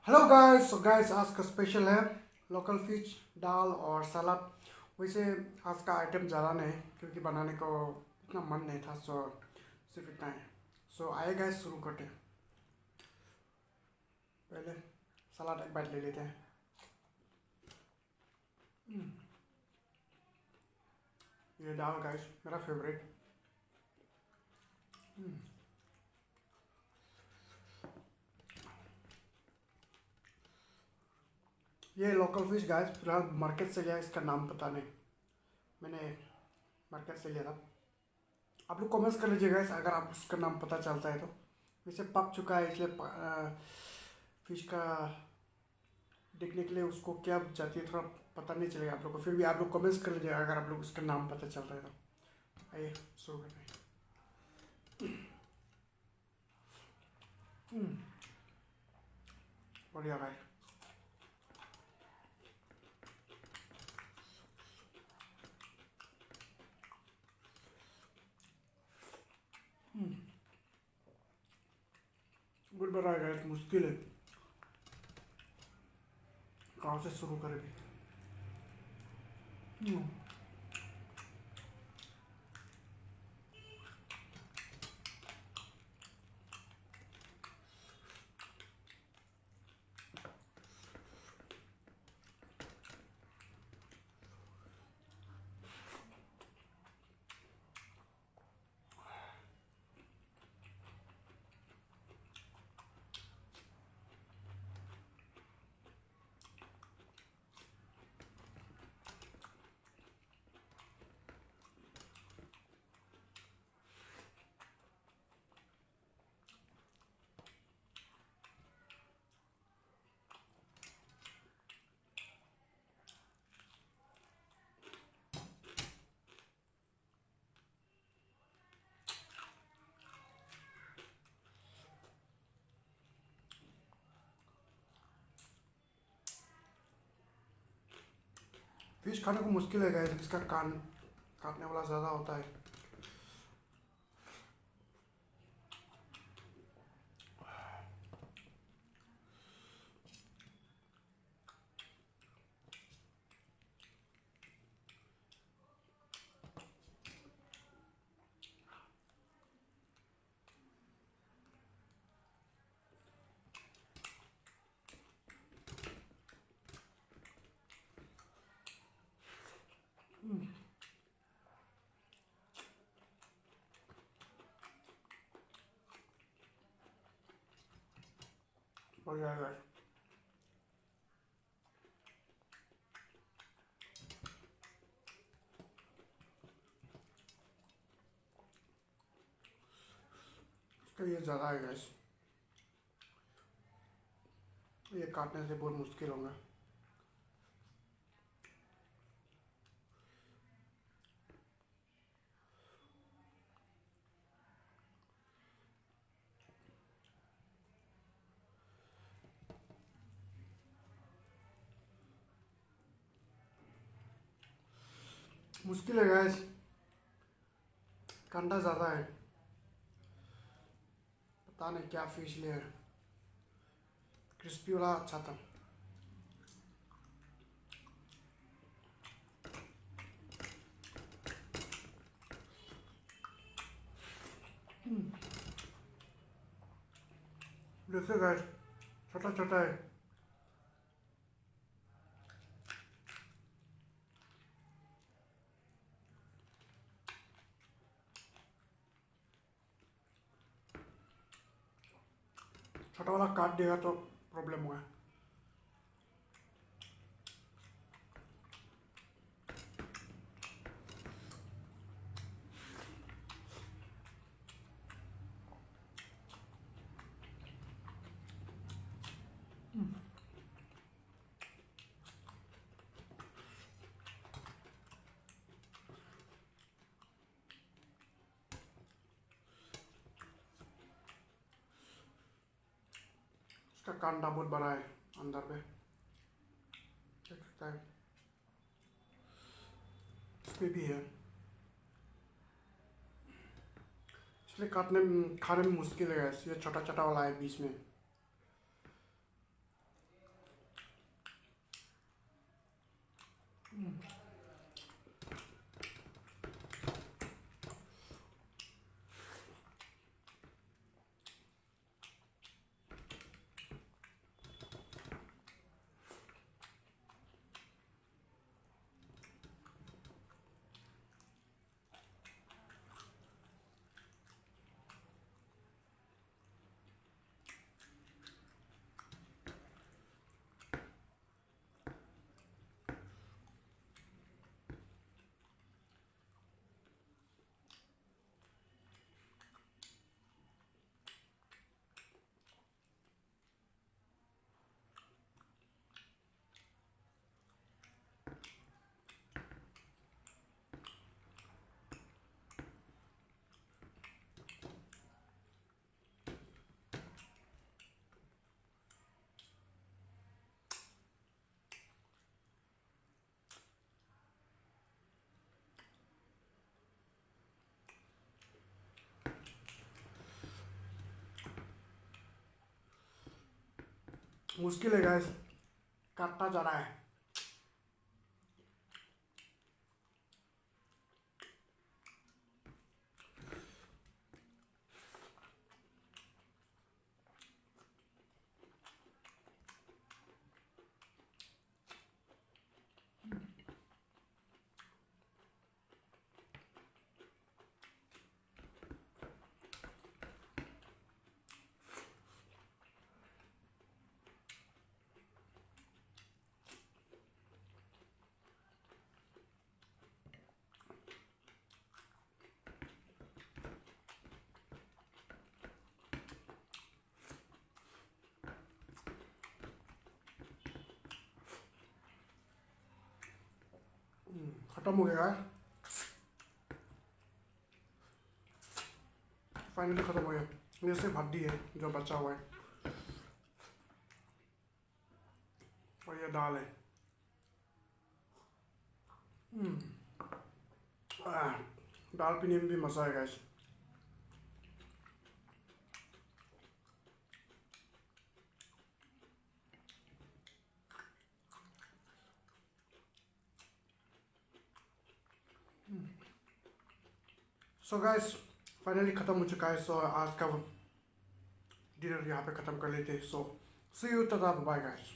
Hello guys. Guys आज का special है लोकल फिश दाल और सलाद। वैसे आज का आइटम ज़्यादा नहीं क्योंकि बनाने को इतना मन नहीं था, सो सिर्फ इतना है। सो आए गाइस, शुरू करते हैं। पहले सलाद एक बाइट ले लेते हैं। ये दाल गाइस मेरा फेवरेट। ये लोकल फिश गाइस फिलहाल मार्केट से लिया, इसका नाम पता नहीं, मैंने मार्केट से लिया था। आप लोग कमेंट्स कर लीजिए गाइस अगर आप उसका नाम पता चलता है तो। वैसे पक चुका है इसलिए फिश का देखने के लिए उसको क्या जाती है थोड़ा पता नहीं चलेगा आप लोग को। फिर भी आप लोग कमेंट्स कर लीजिएगा अगर आप लोग उसका नाम पता चलता है तो। आइए शुरू करते हैं। बढ़िया भाई। गुड बनाएगा, मुश्किल है, कहाँ से शुरू करेंगे। फिश खाने को मुश्किल है गाइस, इसका कान काटने वाला ज़्यादा होता है। बढ़िया है गाइस। इसका ये ज़्यादा है गाइस, ये काटने से बहुत मुश्किल होगा। मुश्किल है गाइस, कंडा ज़्यादा है, पता नहीं क्या फिश ले है। क्रिस्पी वाला अच्छा था। देखिए गाइस, छोटा छोटा है। छोटा वाला काट देगा तो प्रॉब्लम होगा। इसका कांटा बहुत बड़ा है अंदर में, देख सकता है। इसमें भी है, इसलिए काटने खाने में मुश्किल है। ये छोटा छोटा वाला है बीच में। मुश्किल है गैस, काटना जा रहा है। खत्म हो गया है, फाइनली खत्म हो गया। ये सिर्फ हड्डी है जो बचा हुआ है, और ये दाल है। दाल पीने में भी मज़ा आएगा इस। सो गाइस फाइनली ख़त्म हो चुका है। सो आज का डिनर यहाँ पे ख़त्म कर लेते हैं। सो सी यू, टाटा, बाय गाइस।